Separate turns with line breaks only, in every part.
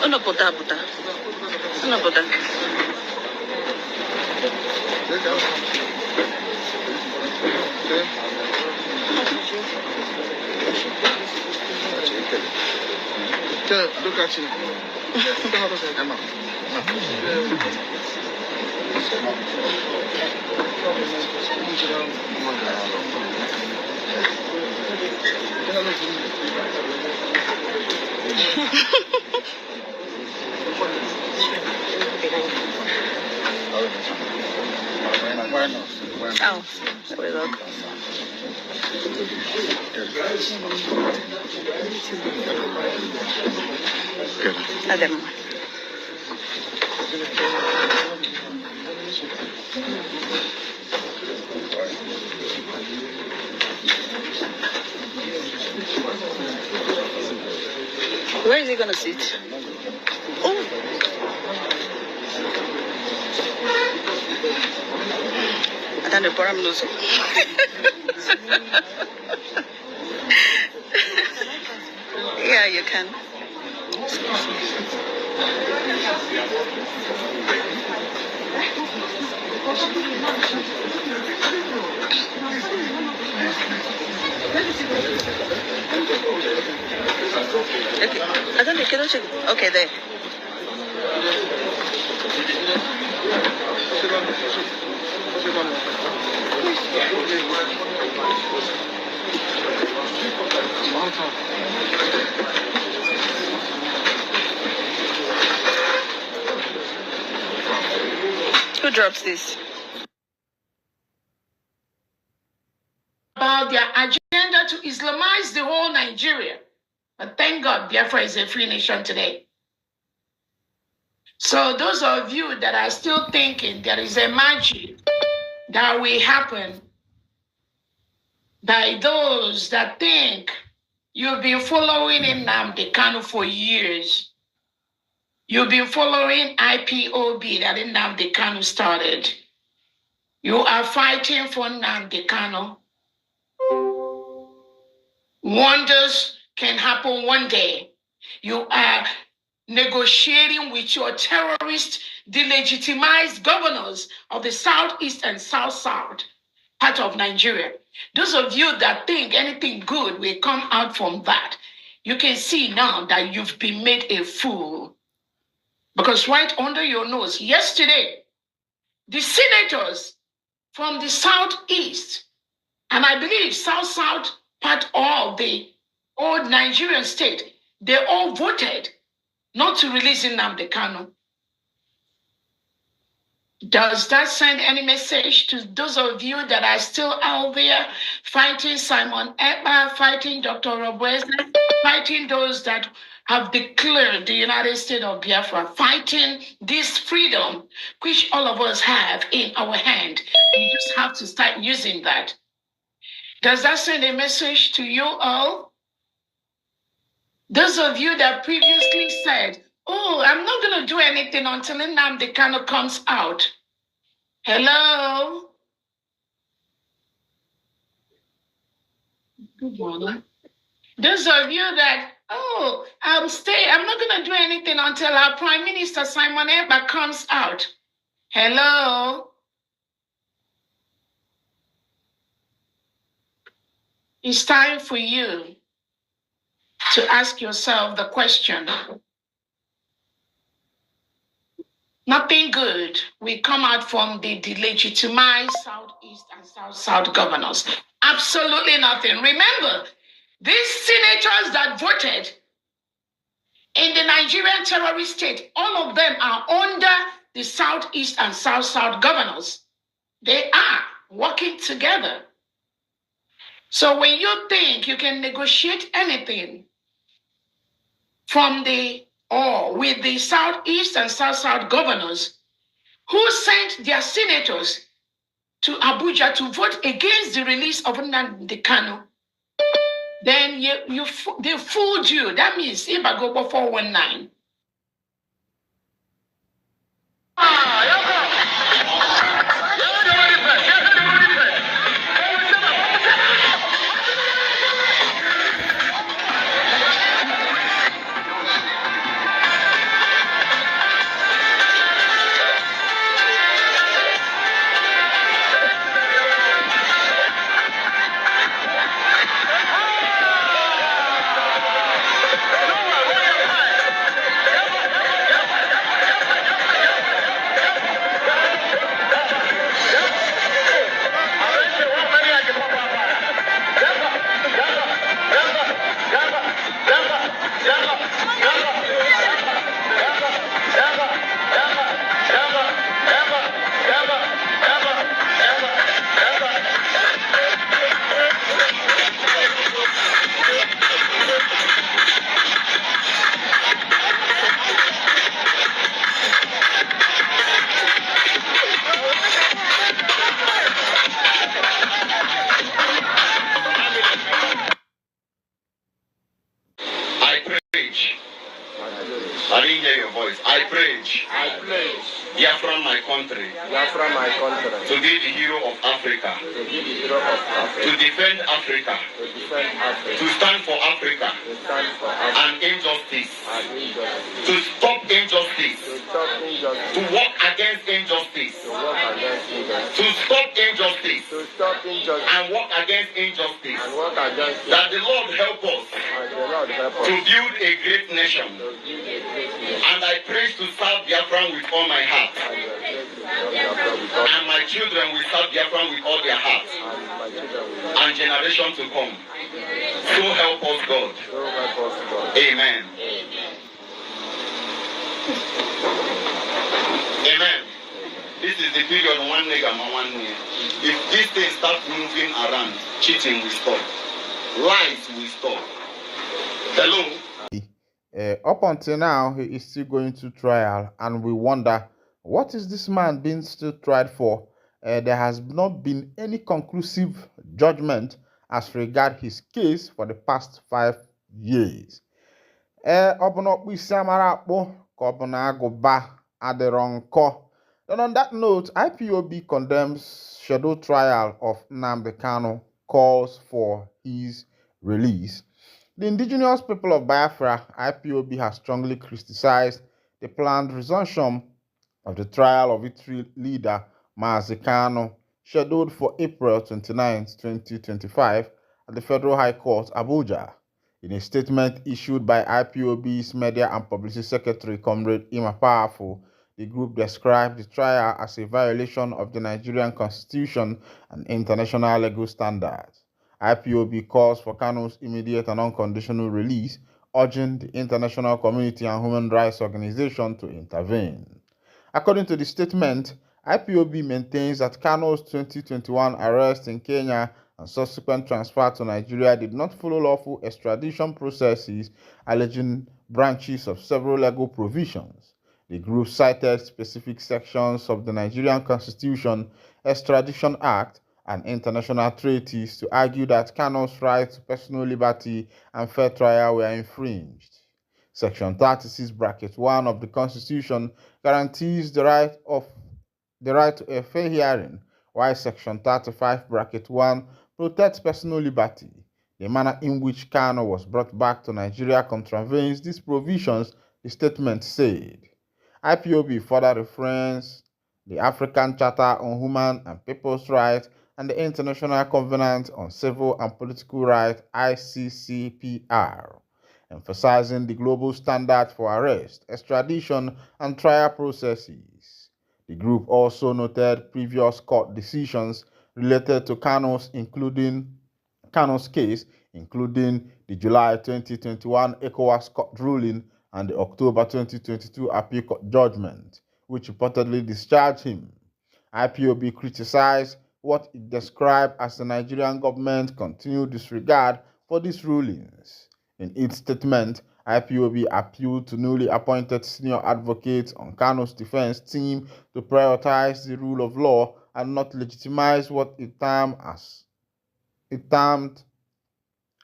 Uno puta.
Look at you.
Oh, there we go.
Good.
Adem. Where is he gonna sit? Oh. I don't know, but I'm losing. Yeah, you can. Okay, I don't know. Okay, there. Who drops this?
About their agenda to Islamize the whole Nigeria. But thank God Biafra is a free nation today. So those of you that are still thinking there is a magic that will happen by those that think you've been following Nnamdi Kanu for years. You've been following IPOB that Nnamdi Kanu started. You are fighting for Nnamdi Kanu. Wonders can happen one day. You are negotiating with your terrorist, delegitimized governors of the Southeast and South part of Nigeria. Those of you that think anything good will come out from that, you can see now that you've been made a fool. Because right under your nose, yesterday, the senators from the Southeast, and I believe South part of the old Nigerian state, they all voted not to release Nnamdi Kanu. Does that send any message to those of you that are still out there fighting Simon Ekpa, fighting Dr. Robles, fighting those that have declared the United States of Biafra, fighting this freedom which all of us have in our hand? We just have to start using that. Does that send a message to you all? Those of you that previously said, oh, I'm not going to do anything until Nnamdi Kanu comes out. Hello? Good morning. Those of you that, oh, I'm not going to do anything until our Prime Minister Simon Ekpa comes out. Hello? It's time for you to ask yourself the question. Nothing good will come out from the delegitimized Southeast and South governors. Absolutely nothing. Remember, these senators that voted in the Nigerian terrorist state, all of them are under the Southeast and South governors. They are working together. So when you think you can negotiate anything from with the Southeast and South governors who sent their senators to Abuja to vote against the release of Nnamdi Kanu, then they fooled you. That means Ibagobo 419.
country.
Biafra my country.
To be the hero of Africa.
To be the hero of Africa.
To defend Africa.
To defend Africa.
To stand for Africa.
To stand for Africa.
And injustice.
And injustice.
To stop injustice.
To stop injustice.
To work against injustice.
To work against injustice.
To stop injustice.
To stop injustice.
And work against injustice.
And work against injustice.
That the Lord help us.
And the Lord help us.
To build a great nation.
To build a great nation.
And I pray to serve Biafra with all my heart. And my children will serve Biafra with all their hearts. And generation to come. So help us God. Amen. Amen. This is the period one nigga, one year. If this thing starts moving around, cheating will stop. Lies will stop. Hello?
Up until now, he is still going to trial, and we wonder, what is this man being still tried for? There has not been any conclusive judgment as regard his case for the past 5 years. Then on that note, IPOB condemns scheduled trial of Nnamdi Kanu, calls for his release. The indigenous people of Biafra, IPOB, has strongly criticized the planned resumption of the trial of its leader, Nnamdi Kanu, scheduled for April 29, 2025, at the Federal High Court, Abuja. In a statement issued by IPOB's Media and Publicity Secretary, Comrade Ima Powerful, the group described the trial as a violation of the Nigerian Constitution and international legal standards. IPOB calls for Kanu's immediate and unconditional release, urging the international community and human rights organizations to intervene. According to the statement, IPOB maintains that Kanu's 2021 arrest in Kenya and subsequent transfer to Nigeria did not follow lawful extradition processes, alleging breaches of several legal provisions. The group cited specific sections of the Nigerian Constitution, Extradition Act, and international treaties to argue that Kanu's right to personal liberty and fair trial were infringed. Section 36(1) of the Constitution guarantees the right to a fair hearing, while Section 35(1) protects personal liberty. The manner in which Kanu was brought back to Nigeria contravenes these provisions, the statement said. IPOB further referenced the African Charter on Human and People's Rights and the International Covenant on Civil and Political Rights, ICCPR, emphasizing the global standard for arrest, extradition, and trial processes. The group also noted previous court decisions related to Kanu's case, including the July 2021 ECOWAS court ruling and the October 2022 appeal court judgment, which reportedly discharged him. IPOB criticized what it described as the Nigerian government's continued disregard for these rulings. In its statement, IPOB appealed to newly appointed senior advocates on Kanu's defense team to prioritize the rule of law and not legitimize what it termed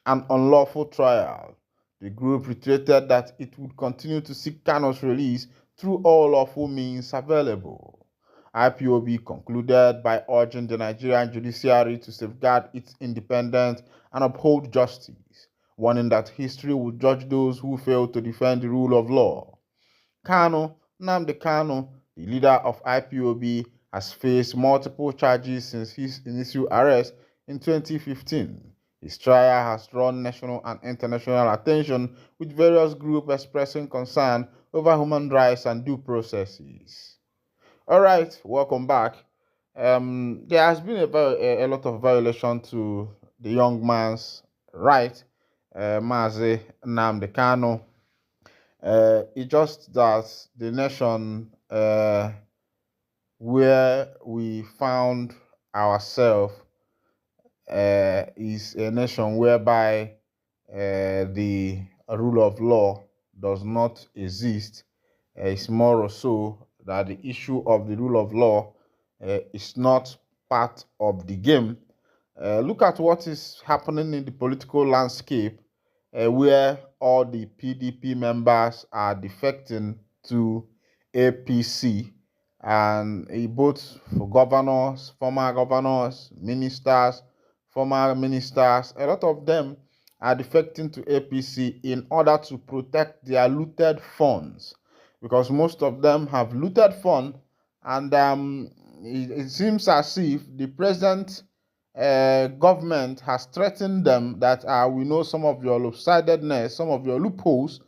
an unlawful trial. The group reiterated that it would continue to seek Kanu's release through all lawful means available. IPOB concluded by urging the Nigerian judiciary to safeguard its independence and uphold justice, warning that history will judge those who fail to defend the rule of law. Nnamdi Kanu, the leader of IPOB, has faced multiple charges since his initial arrest in 2015. His trial has drawn national and international attention, with various groups expressing concern over human rights and due processes. All right, welcome back. There has been a lot of violation to the young man's right, Mazi Nnamdi Kanu. It's just that the nation where we found ourselves is a nation whereby the rule of law does not exist. It's more or so that the issue of the rule of law is not part of the game. Look at what is happening in the political landscape where all the PDP members are defecting to APC and both for governors, former governors, ministers, former ministers, a lot of them are defecting to APC in order to protect their looted funds, because most of them have looted funds, and it seems as if the present government has threatened them that we know some of your lopsidedness, some of your loopholes,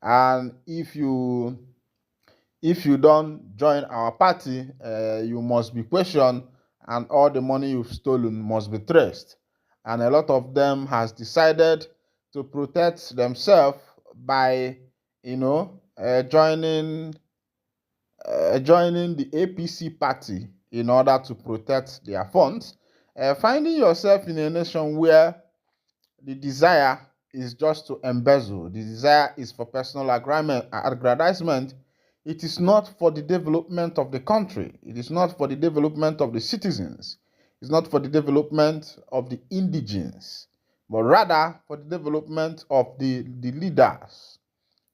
and if you don't join our party, you must be questioned, and all the money you've stolen must be traced. And a lot of them has decided to protect themselves by, joining the APC party in order to protect their funds. Finding yourself in a nation where the desire is just to embezzle, the desire is for personal aggrandizement. It is not for the development of the country. It is not for the development of the citizens. It's not for the development of the indigenes, but rather for the development of the leaders.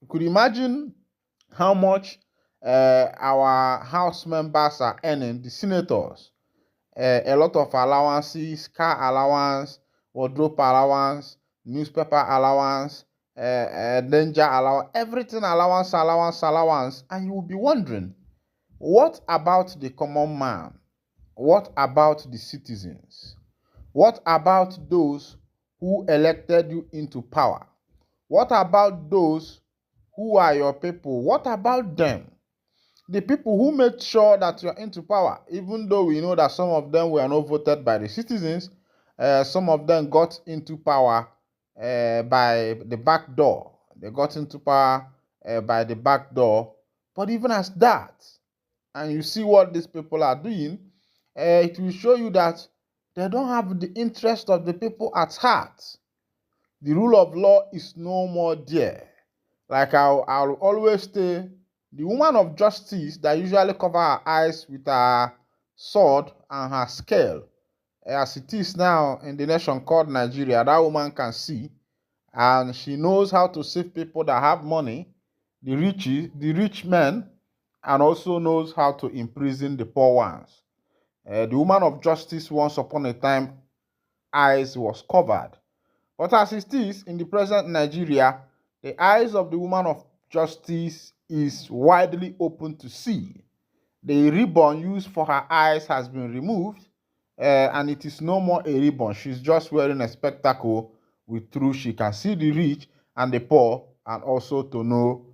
You could imagine how much our house members are earning, the senators. A lot of allowances, car allowance, wardrobe allowance, newspaper allowance, danger allowance, everything allowance. And you will be wondering, what about the common man? What about the citizens? What about those who elected you into power? What about those who are your people? What about them? The people who made sure that you're into power, even though we know that some of them were not voted by the citizens, some of them got into power by the back door. They got into power by the back door. But even as that, and you see what these people are doing, it will show you that they don't have the interest of the people at heart. The rule of law is no more there. Like I'll always say, the woman of justice that usually cover her eyes with her sword and her scale, as it is now in the nation called Nigeria, that woman can see, and she knows how to save people that have money, the rich men, and also knows how to imprison the poor ones. The woman of justice once upon a time eyes was covered, but as it is in the present Nigeria, the eyes of the woman of justice is widely open to see. The ribbon used for her eyes has been removed, and it is no more a ribbon. She's just wearing a spectacle with through she can see the rich and the poor, and also to know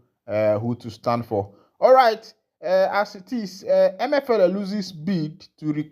who to stand for. All right, as it is, MFL loses bid to reclaim